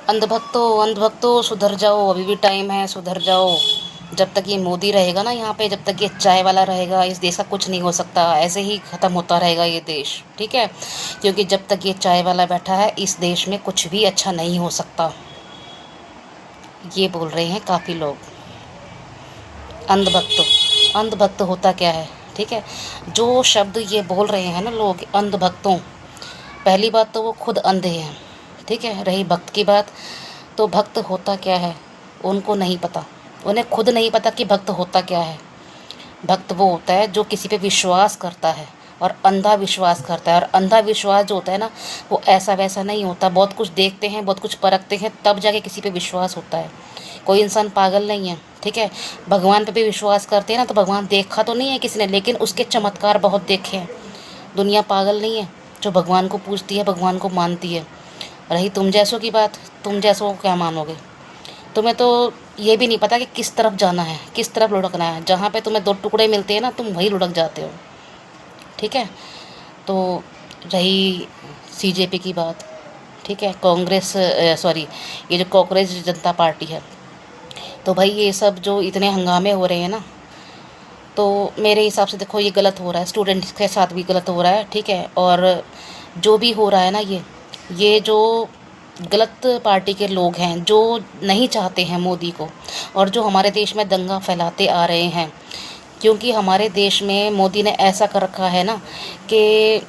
अंधभक्तों सुधर जाओ, अभी भी टाइम है, सुधर जाओ। जब तक ये मोदी रहेगा ना यहाँ पे, जब तक ये चाय वाला रहेगा, इस देश का कुछ नहीं हो सकता। ऐसे ही ख़त्म होता रहेगा ये देश, ठीक है। क्योंकि जब तक ये चाय वाला बैठा है, इस देश में कुछ भी अच्छा नहीं हो सकता। ये बोल रहे हैं काफ़ी लोग। अंधभक्त होता क्या है, ठीक है। जो शब्द ये बोल रहे हैं ना लोग अंधभक्तों, पहली बात तो वो खुद अंधे हैं, ठीक है। रही भक्त की बात, तो भक्त होता क्या है उनको नहीं पता। उन्हें खुद नहीं पता कि भक्त होता क्या है। भक्त वो होता है जो किसी पे विश्वास करता है और अंधा विश्वास करता है। और अंधा विश्वास जो होता है ना, वो ऐसा वैसा नहीं होता। बहुत कुछ देखते हैं, बहुत कुछ परखते हैं, तब जाके किसी पे विश्वास होता है। कोई इंसान पागल नहीं है, ठीक है। भगवान पे भी विश्वास करते हैं ना, तो भगवान देखा तो नहीं है किसी ने, लेकिन उसके चमत्कार बहुत देखे हैं। दुनिया पागल नहीं है जो भगवान को पूजती है, भगवान को मानती है। रही तुम जैसों की बात, तुम जैसों को क्या मानोगे। तुम्हें तो ये भी नहीं पता कि किस तरफ जाना है, किस तरफ लुढ़कना है। जहाँ पे तुम्हें दो टुकड़े मिलते हैं ना, तुम वहीं लुढ़क जाते हो, ठीक है। तो रही सीजेपी की बात, ठीक है, कांग्रेस सॉरी, ये जो कांग्रेस जनता पार्टी है, तो भाई ये सब जो इतने हंगामे हो रहे हैं ना, तो मेरे हिसाब से देखो ये गलत हो रहा है। स्टूडेंट्स के साथ भी गलत हो रहा है, ठीक है। और जो भी हो रहा है ना, ये जो गलत पार्टी के लोग हैं जो नहीं चाहते हैं मोदी को, और जो हमारे देश में दंगा फैलाते आ रहे हैं, क्योंकि हमारे देश में मोदी ने ऐसा कर रखा है ना कि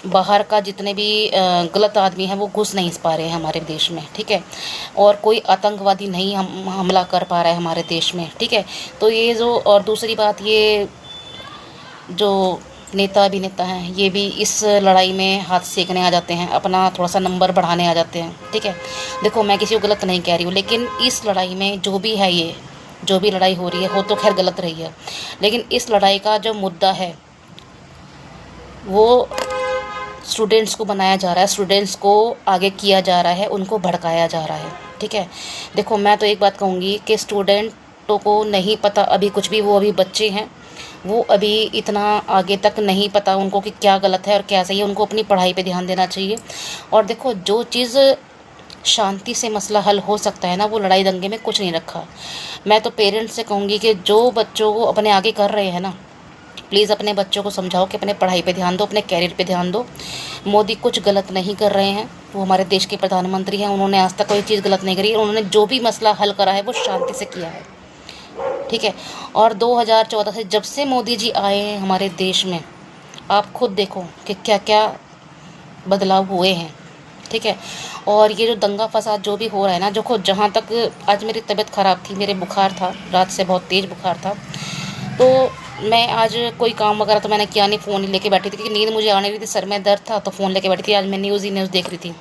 बाहर का जितने भी गलत आदमी हैं वो घुस नहीं पा रहे हैं हमारे देश में, ठीक है। और कोई आतंकवादी नहीं हमला कर पा रहा है हमारे देश में, ठीक है। तो ये जो, और दूसरी बात, ये जो नेता अभिनेता हैं ये भी इस लड़ाई में हाथ सेकने आ जाते हैं, अपना थोड़ा सा नंबर बढ़ाने आ जाते हैं, ठीक है। देखो मैं किसी को गलत नहीं कह रही हूँ, लेकिन इस लड़ाई में जो भी है, ये जो भी लड़ाई हो रही है, हो तो खैर गलत रही है, लेकिन इस लड़ाई का जो मुद्दा है वो स्टूडेंट्स को बनाया जा रहा है, स्टूडेंट्स को आगे किया जा रहा है, उनको भड़काया जा रहा है, ठीक है। देखो मैं तो एक बात कहूँगी कि स्टूडेंटों को नहीं पता अभी कुछ भी, वो अभी बच्चे हैं, वो अभी इतना आगे तक नहीं पता उनको कि क्या गलत है और क्या सही है। उनको अपनी पढ़ाई पे ध्यान देना चाहिए। और देखो जो चीज़ शांति से मसला हल हो सकता है ना, वो लड़ाई दंगे में कुछ नहीं रखा। मैं तो पेरेंट्स से कहूँगी कि जो बच्चों को अपने आगे कर रहे हैं ना, प्लीज़ अपने बच्चों को समझाओ कि अपने पढ़ाई पे ध्यान दो, अपने कैरियर पे ध्यान दो। मोदी कुछ गलत नहीं कर रहे हैं, वो हमारे देश के प्रधानमंत्री हैं, उन्होंने आज तक कोई चीज़ गलत नहीं करी। उन्होंने जो भी मसला हल करा है वो शांति से किया है, ठीक है। और 2014 से जब से मोदी जी आए हैं हमारे देश में, आप खुद देखो कि क्या क्या बदलाव हुए हैं, ठीक है। और ये जो दंगा फसाद जो भी हो रहा है ना, जो खुद, जहाँ तक आज मेरी तबीयत ख़राब थी, मेरे बुखार था, रात से बहुत तेज़ बुखार था, तो मैं आज कोई काम वगैरह तो मैंने किया नहीं, फ़ोन ही लेके बैठी थी, क्योंकि नींद मुझे आने रही थी, सर में दर्द था, तो फ़ोन लेके बैठी थी। आज मैं न्यूज़ ही न्यूज़ देख रही थी,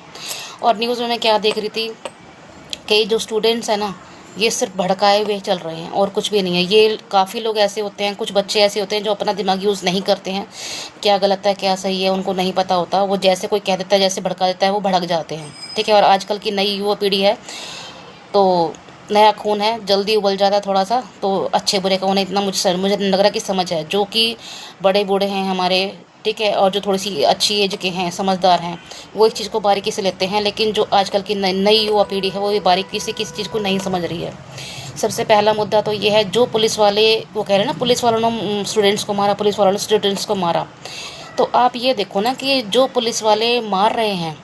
और न्यूज़ में मैं क्या देख रही थी कि जो स्टूडेंट्स हैं ना, ये सिर्फ भड़काए हुए चल रहे हैं और कुछ भी नहीं है। ये काफ़ी लोग ऐसे होते हैं, कुछ बच्चे ऐसे होते हैं जो अपना दिमाग यूज़ नहीं करते हैं, क्या गलत है क्या सही है उनको नहीं पता होता। वो जैसे कोई कह देता है, जैसे भड़का देता है, वो भड़क जाते हैं, ठीक है। और आजकल की नई युवा पीढ़ी है, तो नया खून है, जल्दी उबल जाता है थोड़ा सा, तो अच्छे बुरे का उन्हें इतना मुझे लग रहा है कि समझ है। जो कि बड़े बूढ़े हैं हमारे, ठीक है, और जो थोड़ी सी अच्छी एज के हैं, समझदार हैं, वो इस चीज़ को बारीकी से लेते हैं। लेकिन जो आजकल की नई युवा पीढ़ी है, वो ये बारीकी से किसी चीज़ को नहीं समझ रही है। सबसे पहला मुद्दा तो ये है, जो पुलिस वाले वो कह रहे हैं ना, पुलिस वालों ने स्टूडेंट्स को मारा, पुलिस वालों ने स्टूडेंट्स को मारा, तो आप ये देखो ना कि जो पुलिस वाले मार रहे हैं,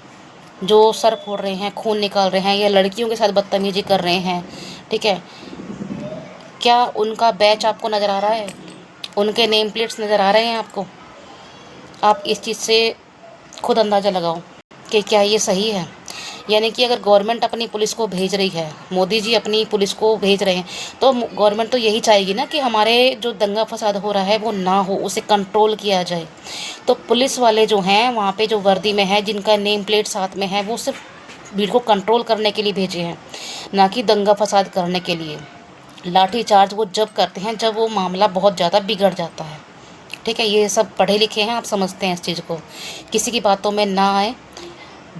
जो सर फोड़ रहे हैं, खून निकाल रहे हैं, या लड़कियों के साथ बदतमीजी कर रहे हैं, ठीक है, क्या उनका बैच आपको नज़र आ रहा है? उनके नेम प्लेट्स नज़र आ रहे हैं आपको? आप इस चीज़ से खुद अंदाज़ा लगाओ कि क्या ये सही है। यानी कि अगर गवर्नमेंट अपनी पुलिस को भेज रही है, मोदी जी अपनी पुलिस को भेज रहे हैं, तो गवर्नमेंट तो यही चाहेगी ना कि हमारे जो दंगा फसाद हो रहा है वो ना हो, उसे कंट्रोल किया जाए। तो पुलिस वाले जो हैं वहाँ पे, जो वर्दी में है, जिनका नेम प्लेट साथ में है, वो सिर्फ भीड़ को कंट्रोल करने के लिए भेजे हैं, ना कि दंगा फसाद करने के लिए। लाठी चार्ज वो जब करते हैं जब वो मामला बहुत ज़्यादा बिगड़ जाता है, ठीक है। ये सब पढ़े लिखे हैं, आप समझते हैं इस चीज़ को। किसी की बातों में ना आए,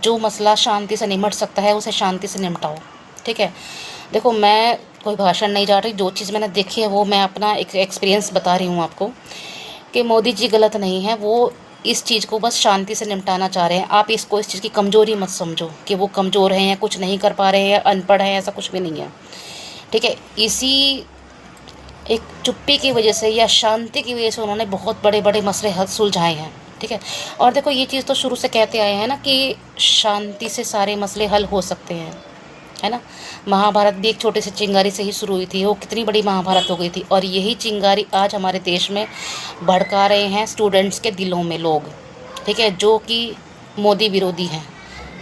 जो मसला शांति से निमट सकता है उसे शांति से निपटाओ, ठीक है। देखो मैं कोई भाषण नहीं जा रही, जो चीज़ मैंने देखी है वो मैं अपना एक एक्सपीरियंस बता रही हूँ आपको, कि मोदी जी गलत नहीं है। वो इस चीज़ को बस शांति से निपटाना चाह रहे हैं। आप इसको इस चीज़ की कमज़ोरी मत समझो कि वो कमज़ोर हैं या कुछ नहीं कर पा रहे हैं या अनपढ़ हैं, ऐसा कुछ भी नहीं है, ठीक है। इसी एक चुप्पी की वजह से या शांति की वजह से उन्होंने बहुत बड़े बड़े मसले हल सुलझाए हैं, ठीक है। और देखो ये चीज़ तो शुरू से कहते आए हैं ना कि शांति से सारे मसले हल हो सकते हैं, है ना। महाभारत भी एक छोटे से चिंगारी से ही शुरू हुई थी, वो कितनी बड़ी महाभारत हो गई थी। और यही चिंगारी आज हमारे देश में भड़का रहे हैं स्टूडेंट्स के दिलों में लोग, ठीक है, जो कि मोदी विरोधी हैं,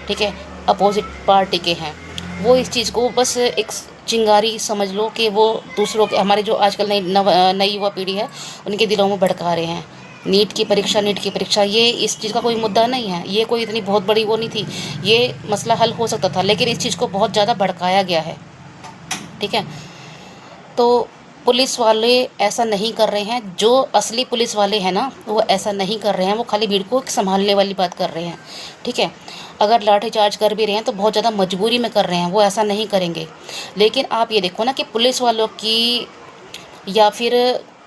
ठीक है, अपोजिट पार्टी के हैं। वो इस चीज़ को बस एक चिंगारी समझ लो कि वो दूसरों के, हमारे जो आजकल नई युवा पीढ़ी है उनके दिलों में भड़का रहे हैं। नीट की परीक्षा, ये इस चीज़ का कोई मुद्दा नहीं है, ये कोई इतनी बहुत बड़ी वो नहीं थी, ये मसला हल हो सकता था, लेकिन इस चीज़ को बहुत ज़्यादा भड़काया गया है, ठीक है। तो पुलिस वाले ऐसा नहीं कर रहे हैं, जो असली पुलिस वाले हैं ना वो ऐसा नहीं कर रहे हैं, वो खाली भीड़ को संभालने वाली बात कर रहे हैं, ठीक है। अगर लाठीचार्ज कर भी रहे हैं तो बहुत ज़्यादा मजबूरी में कर रहे हैं, वो ऐसा नहीं करेंगे। लेकिन आप ये देखो ना कि पुलिस वालों की या फिर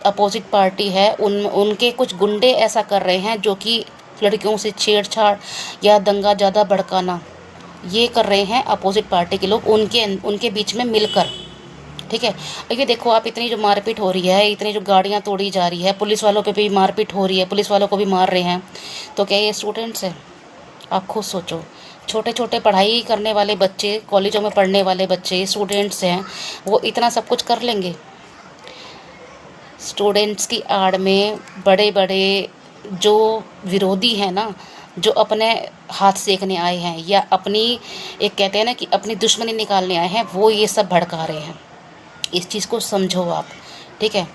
अपोजिट पार्टी है उनके कुछ गुंडे ऐसा कर रहे हैं जो कि लड़कियों से छेड़छाड़ या दंगा ज़्यादा भड़काना ये कर रहे हैं अपोजिट पार्टी के लोग उनके बीच में मिलकर, ठीक है। ये देखो आप, इतनी जो मारपीट हो रही है, इतनी जो गाड़ियाँ तोड़ी जा रही है, पुलिस वालों पे भी मारपीट हो रही है, पुलिस वालों को भी मार रहे हैं, तो क्या ये स्टूडेंट्स हैं? आप खुद सोचो। छोटे छोटे पढ़ाई करने वाले बच्चे, कॉलेजों में पढ़ने वाले बच्चे, स्टूडेंट्स हैं, वो इतना सब कुछ कर लेंगे? स्टूडेंट्स की आड़ में बड़े बड़े जो विरोधी हैं ना, जो अपने हाथ सेकने आए हैं या अपनी, एक कहते हैं ना कि अपनी दुश्मनी निकालने आए हैं, वो ये सब भड़का रहे हैं। इस चीज़ को समझो आप, ठीक है।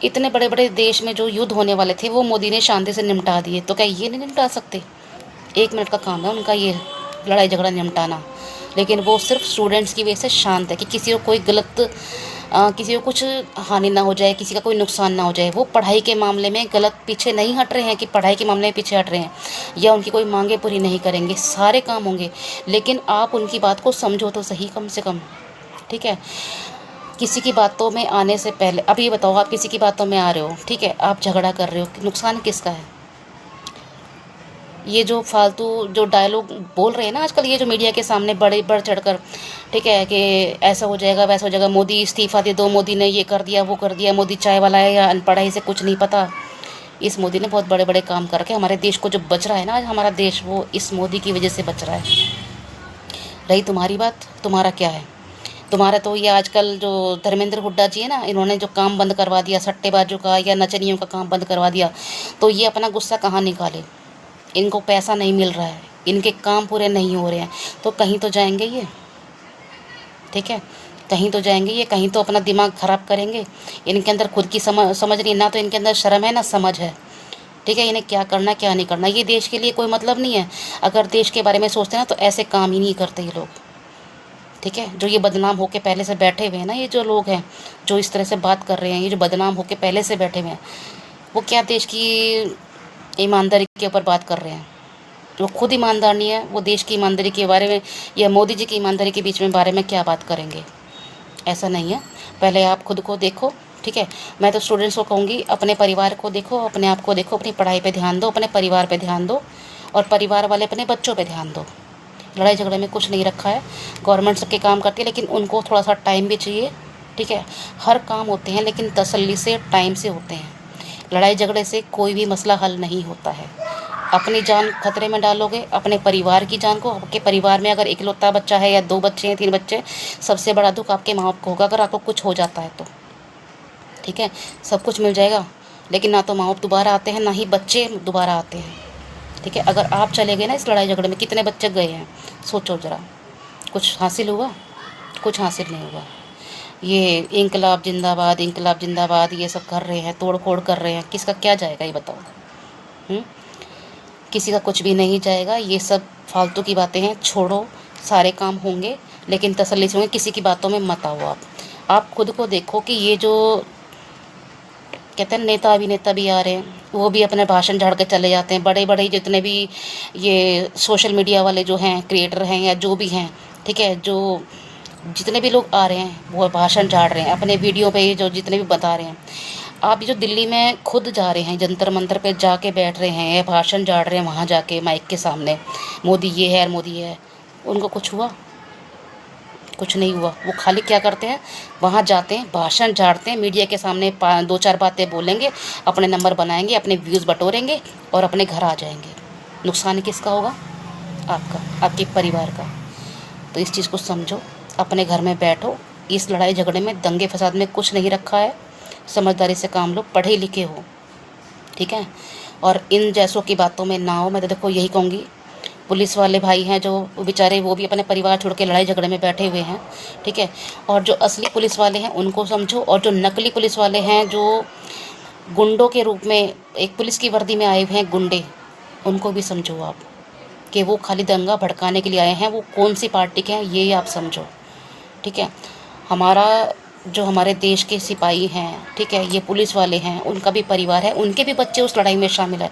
इतने बड़े बड़े देश में जो युद्ध होने वाले थे वो मोदी ने शांति से निपटा दिए, तो क्या ये नहीं निपटा सकते? 1 मिनट का काम है उनका ये लड़ाई झगड़ा निपटाना। लेकिन वो सिर्फ स्टूडेंट्स की वजह से शांत है कि किसी को कोई गलत किसी को कुछ हानि ना हो जाए, किसी का कोई नुकसान ना हो जाए। वो पढ़ाई के मामले में गलत पीछे नहीं हट रहे हैं कि पढ़ाई के मामले में पीछे हट रहे हैं या उनकी कोई मांगे पूरी नहीं करेंगे, सारे काम होंगे। लेकिन आप उनकी बात को समझो तो सही कम से कम, ठीक है। किसी की बातों में आने से पहले, अब ये बताओ, आप किसी की बातों में आ रहे हो, ठीक है, आप झगड़ा कर रहे हो, नुकसान किसका है? ये जो फालतू जो डायलॉग बोल रहे हैं ना आजकल, ये जो मीडिया के सामने बड़े बढ़ चढ़कर, ठीक है, कि ऐसा हो जाएगा वैसा हो जाएगा, मोदी इस्तीफ़ा दे दो, मोदी ने ये कर दिया वो कर दिया, मोदी चाय वाला है या अनपढ़ाई से कुछ नहीं पता। इस मोदी ने बहुत बड़े बड़े काम करके हमारे देश को जो बच रहा है ना आज हमारा देश, वो इस मोदी की वजह से बच रहा है। रही तुम्हारी बात, तुम्हारा क्या है? तुम्हारा तो ये आजकल जो धर्मेंद्र हुड्डा जी है ना, इन्होंने जो काम बंद करवा दिया सट्टेबाजों का या नचनियों का काम बंद करवा दिया, तो ये अपना गुस्सा कहाँ निकाले? इनको पैसा नहीं मिल रहा है, इनके काम पूरे नहीं हो रहे हैं, तो कहीं तो जाएंगे ये, ठीक है, कहीं तो जाएंगे ये, कहीं तो अपना दिमाग ख़राब करेंगे। इनके अंदर खुद की समझ नहीं, ना तो इनके अंदर शर्म है ना समझ है, ठीक है। इन्हें क्या करना क्या नहीं करना, ये देश के लिए कोई मतलब नहीं है। अगर देश के बारे में सोचते ना तो ऐसे काम ही नहीं करते ये लोग, ठीक है। जो ये बदनाम होके पहले से बैठे हुए हैं ना, ये जो लोग हैं जो इस तरह से बात कर रहे हैं, ये जो बदनाम होके पहले से बैठे हुए हैं, वो क्या देश की ईमानदारी के ऊपर बात कर रहे हैं? वो खुद ईमानदार नहीं है, वो देश की ईमानदारी के बारे में या मोदी जी की ईमानदारी के बीच में बारे में क्या बात करेंगे? ऐसा नहीं है। पहले आप खुद को देखो, ठीक है। मैं तो स्टूडेंट्स को कहूँगी, अपने परिवार को देखो, अपने आप को देखो, अपनी पढ़ाई पे ध्यान दो, अपने परिवार पे ध्यान दो, और परिवार वाले अपने बच्चों पे ध्यान दो। लड़ाई झगड़े में कुछ नहीं रखा है। गवर्नमेंट सबके काम करती है, लेकिन उनको थोड़ा सा टाइम भी चाहिए, ठीक है। हर काम होते हैं लेकिन तसल्ली से, टाइम से होते हैं। लड़ाई झगड़े से कोई भी मसला हल नहीं होता है। अपनी जान खतरे में डालोगे, अपने परिवार की जान को। आपके परिवार में अगर इकलौता बच्चा है या 2 बच्चे हैं, 3 बच्चे, सबसे बड़ा दुख आपके माँ बाप को होगा अगर आपको कुछ हो जाता है तो, ठीक है। सब कुछ मिल जाएगा लेकिन ना तो माँ बाप दोबारा आते हैं, ना ही बच्चे दोबारा आते हैं, ठीक है। अगर आप चले गए ना इस लड़ाई झगड़े में, कितने बच्चे गए हैं सोचो ज़रा। कुछ हासिल हुआ? कुछ हासिल नहीं हुआ। ये इंकलाब जिंदाबाद ये सब कर रहे हैं, तोड़ फोड़ कर रहे हैं, किसका क्या जाएगा ये बताओ? किसी का कुछ भी नहीं जाएगा। ये सब फालतू की बातें हैं, छोड़ो। सारे काम होंगे लेकिन तसल्ली से होंगे, किसी की बातों में मत आओ। आप खुद को देखो कि ये जो कहते हैं नेता अभिनेता भी आ रहे हैं, वो भी अपने भाषण झाड़ के चले जाते हैं। बड़े बड़े जितने भी ये सोशल मीडिया वाले जो हैं, क्रिएटर हैं या जो भी हैं, ठीक है, जो जितने भी लोग आ रहे हैं वो भाषण झाड़ रहे हैं अपने वीडियो पे, जो जितने भी बता रहे हैं। आप जो दिल्ली में खुद जा रहे हैं, जंतर मंतर पे जाके बैठ रहे हैं, भाषण झाड़ रहे हैं वहाँ जाके माइक के सामने, मोदी ये है और मोदी ये है, उनको कुछ हुआ? कुछ नहीं हुआ। वो खाली क्या करते हैं, वहाँ जाते हैं, भाषण झाड़ते हैं, मीडिया के सामने 2-4 बातें बोलेंगे, अपने नंबर बनाएंगे, अपने व्यूज़ बटोरेंगे और अपने घर आ जाएंगे। नुकसान किसका होगा? आपका, आपके परिवार का। तो इस चीज़ को समझो, अपने घर में बैठो। इस लड़ाई झगड़े में, दंगे फसाद में कुछ नहीं रखा है। समझदारी से काम लो, पढ़े लिखे हो, ठीक है। और इन जैसों की बातों में ना हो। मैं तो देखो यही कहूँगी, पुलिस वाले भाई हैं जो बेचारे, वो भी अपने परिवार छोड़ के लड़ाई झगड़े में बैठे हुए हैं, ठीक है। और जो असली पुलिस वाले हैं उनको समझो, और जो नकली पुलिस वाले हैं, जो गुंडों के रूप में एक पुलिस की वर्दी में आए हुए हैं गुंडे, उनको भी समझो आप, कि वो खाली दंगा भड़काने के लिए आए हैं। वो कौन सी पार्टी के हैं ये आप समझो, ठीक है। हमारे देश के सिपाही हैं, ठीक है, ये पुलिस वाले हैं, उनका भी परिवार है, उनके भी बच्चे उस लड़ाई में शामिल है,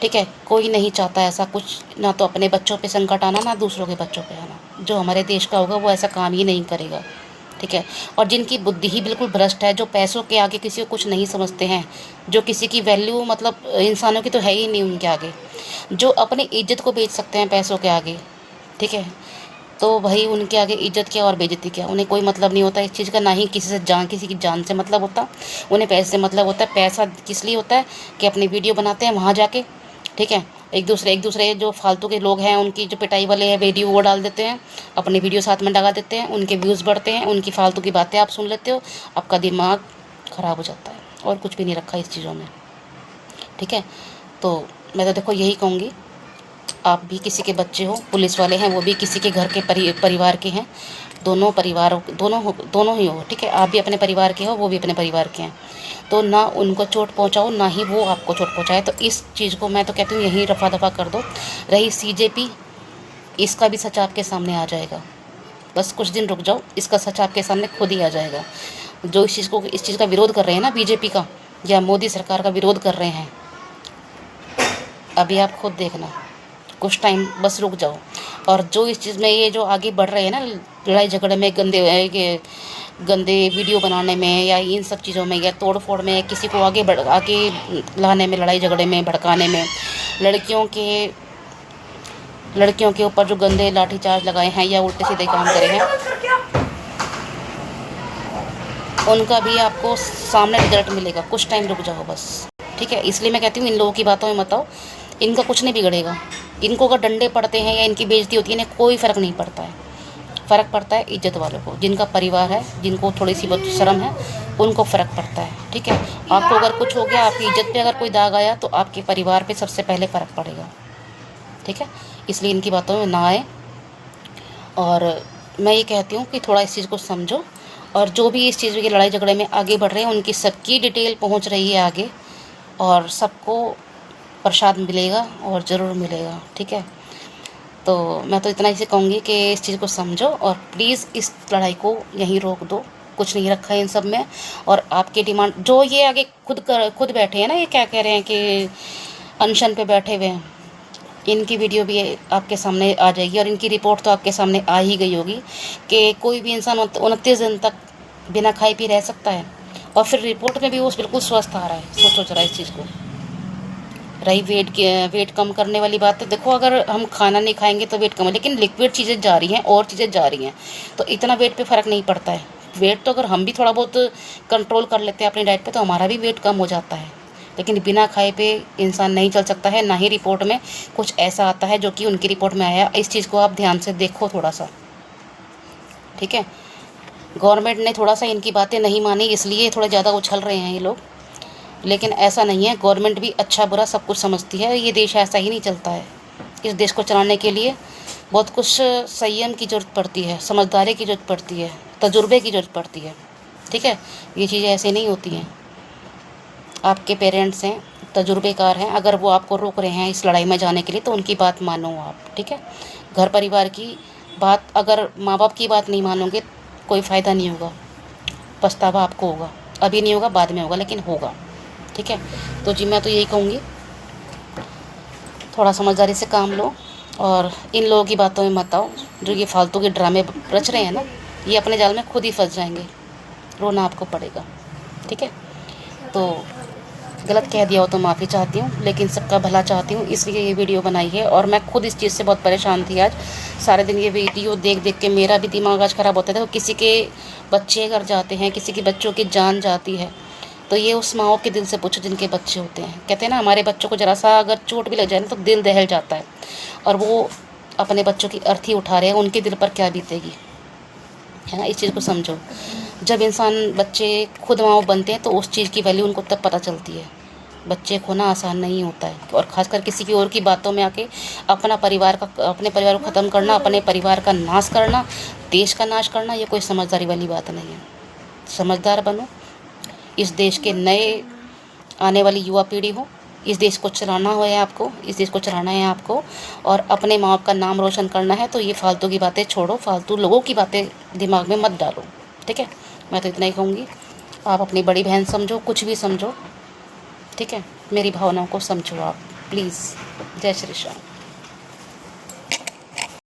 ठीक है। कोई नहीं चाहता ऐसा कुछ, ना तो अपने बच्चों पे संकट आना, ना दूसरों के बच्चों पे आना। जो हमारे देश का होगा वो ऐसा काम ही नहीं करेगा, ठीक है। और जिनकी बुद्धि ही बिल्कुल भ्रष्ट है, जो पैसों के आगे किसी को कुछ नहीं समझते हैं, जो किसी की वैल्यू मतलब इंसानों की तो है ही नहीं उनके आगे, जो अपनी इज्जत को बेच सकते हैं पैसों के आगे, ठीक है। तो भाई उनके आगे इज्जत क्या और बेइज्जती क्या, उन्हें कोई मतलब नहीं होता इस चीज़ का। ना ही किसी की जान से मतलब होता, उन्हें पैसे से मतलब होता है। पैसा किस लिए होता है कि अपनी वीडियो बनाते हैं वहाँ जाके, ठीक है। एक दूसरे जो फालतू के लोग हैं, उनकी जो पिटाई वाले हैं वीडियो, वो डाल देते हैं, अपनी वीडियो साथ में लगा देते हैं, उनके व्यूज़ बढ़ते हैं, उनकी फालतू की बातें आप सुन लेते हो, आपका दिमाग ख़राब हो जाता है। और कुछ भी नहीं रखा इस चीज़ों में, ठीक है। तो मैं तो देखो यही कहूँगी, आप भी किसी के बच्चे हो, पुलिस वाले हैं वो भी किसी के घर के परिवार के हैं, दोनों ही हो, ठीक है। आप भी अपने परिवार के हो, वो भी अपने परिवार के हैं। तो ना उनको चोट पहुंचाओ, ना ही वो आपको चोट पहुंचाए। तो इस चीज़ को मैं तो कहती हूँ यहीं रफा दफा कर दो। रही CJP, इसका भी सच आपके सामने आ जाएगा। बस कुछ दिन रुक जाओ, इसका सच आपके सामने खुद ही आ जाएगा। जो इस चीज़ का विरोध कर रहे हैं ना, BJP का या मोदी सरकार का विरोध कर रहे हैं, अभी आप खुद देखना, कुछ टाइम बस रुक जाओ। और जो इस चीज़ में ये जो आगे बढ़ रहे हैं ना, लड़ाई झगड़े में, गंदे वीडियो बनाने में, या इन सब चीज़ों में, या तोड़ फोड़ में, किसी को आगे लाने में, लड़ाई झगड़े में भड़काने में, लड़कियों के ऊपर जो गंदे लाठीचार्ज लगाए हैं या उल्टे सीधे काम करे हैं, उनका भी आपको सामने रिजल्ट मिलेगा। कुछ टाइम रुक जाओ बस, ठीक है। इसलिए मैं कहती हूँ इन लोगों की बातों में मत आओ, इनका कुछ नहीं बिगड़ेगा। इनको अगर डंडे पड़ते हैं या इनकी बेइज्जती होती है, इन्हें कोई फ़र्क नहीं पड़ता है। फ़र्क पड़ता है इज्जत वालों को, जिनका परिवार है, जिनको थोड़ी सी बहुत शर्म है, उनको फ़र्क पड़ता है, ठीक है। आपको अगर कुछ हो गया, आपकी इज्जत पे अगर कोई दाग आया, तो आपके परिवार पे सबसे पहले फ़र्क पड़ेगा, ठीक है। इसलिए इनकी बातों में ना आए। और मैं ये कहती हूँ कि थोड़ा इस चीज़ को समझो। और जो भी इस चीज़ की लड़ाई झगड़े में आगे बढ़ रहे हैं, उनकी सबकी डिटेल पहुँच रही है आगे, और सबको प्रसाद मिलेगा, और ज़रूर मिलेगा, ठीक है। तो मैं तो इतना ही से कहूँगी कि इस चीज़ को समझो, और प्लीज़ इस लड़ाई को यहीं रोक दो। कुछ नहीं रखा है इन सब में। और आपकी डिमांड, जो ये आगे खुद बैठे हैं ना, ये क्या कह रहे हैं कि अनशन पे बैठे हुए हैं, इनकी वीडियो भी आपके सामने आ जाएगी, और इनकी रिपोर्ट तो आपके सामने आ ही गई होगी कि कोई भी इंसान 29 दिन तक बिना खाए पी रह सकता है, और फिर रिपोर्ट में भी वो बिल्कुल स्वस्थ आ रहा है। सोचो जरा इस चीज़ को। रही वेट कम करने वाली बात, है देखो, अगर हम खाना नहीं खाएंगे तो वेट कम है, लेकिन लिक्विड चीज़ें जा रही हैं और चीज़ें जा रही हैं, तो इतना वेट पे फ़र्क नहीं पड़ता है। वेट तो अगर हम भी थोड़ा बहुत कंट्रोल कर लेते हैं अपनी डाइट पे, तो हमारा भी वेट कम हो जाता है। लेकिन बिना खाए पे इंसान नहीं चल सकता है, ना ही रिपोर्ट में कुछ ऐसा आता है जो कि उनकी रिपोर्ट में आया। इस चीज़ को आप ध्यान से देखो थोड़ा सा, ठीक है। गवर्नमेंट ने थोड़ा सा इनकी बातें नहीं मानी, इसलिए थोड़ा ज़्यादा उछल रहे हैं ये लोग, लेकिन ऐसा नहीं है। गवर्नमेंट भी अच्छा बुरा सब कुछ समझती है। ये देश ऐसा ही नहीं चलता है। इस देश को चलाने के लिए बहुत कुछ संयम की ज़रूरत पड़ती है, समझदारी की ज़रूरत पड़ती है, तजुर्बे की ज़रूरत पड़ती है, ठीक है। ये चीज़ें ऐसे नहीं होती हैं। आपके पेरेंट्स हैं, तजुर्बेकार हैं, अगर वो आपको रोक रहे हैं इस लड़ाई में जाने के लिए, तो उनकी बात मानो आप, ठीक है। घर परिवार की बात, अगर माँ बाप की बात नहीं मानोगे, कोई फ़ायदा नहीं होगा, पछतावा आपको होगा। अभी नहीं होगा, बाद में होगा, लेकिन होगा, ठीक है। तो जी मैं तो यही कहूँगी, थोड़ा समझदारी से काम लो, और इन लोगों की बातों में मत आओ जो ये फालतू के ड्रामे रच रहे हैं ना, ये अपने जाल में खुद ही फंस जाएंगे, रोना आपको पड़ेगा, ठीक है। तो गलत कह दिया हो तो माफ़ी चाहती हूँ, लेकिन सबका भला चाहती हूँ, इसलिए ये वीडियो बनाई है। और मैं खुद इस चीज़ से बहुत परेशान थी आज। सारे दिन ये वीडियो देख देख के मेरा भी दिमाग आज ख़राब होता था। तो किसी के बच्चे अगर जाते हैं, किसी के बच्चों की जान जाती है, तो ये उस माओ के दिल से पूछो जिनके बच्चे होते हैं। कहते हैं ना, हमारे बच्चों को ज़रा सा अगर चोट भी लग जाए ना तो दिल दहल जाता है, और वो अपने बच्चों की अर्थी उठा रहे हैं, उनके दिल पर क्या बीतेगी, है ना। इस चीज़ को समझो। जब इंसान बच्चे खुद माँ बनते हैं तो उस चीज़ की वैल्यू उनको तब पता चलती है। बच्चे खोना आसान नहीं होता है, और ख़ासकर किसी की और की बातों में आके अपने परिवार को ख़त्म करना, अपने परिवार का नाश करना, देश का नाश करना, ये कोई समझदारी वाली बात नहीं है। समझदार बनो, इस देश के नए आने वाली युवा पीढ़ी हो। इस देश को चलाना है आपको, इस देश को चलाना है आपको, और अपने माँ बाप का नाम रोशन करना है। तो ये फालतू की बातें छोड़ो, फालतू लोगों की बातें दिमाग में मत डालो, ठीक है। मैं तो इतना ही कहूँगी, आप अपनी बड़ी बहन समझो, कुछ भी समझो, ठीक है। मेरी भावनाओं को समझो आप, प्लीज़। जय श्री श्याम।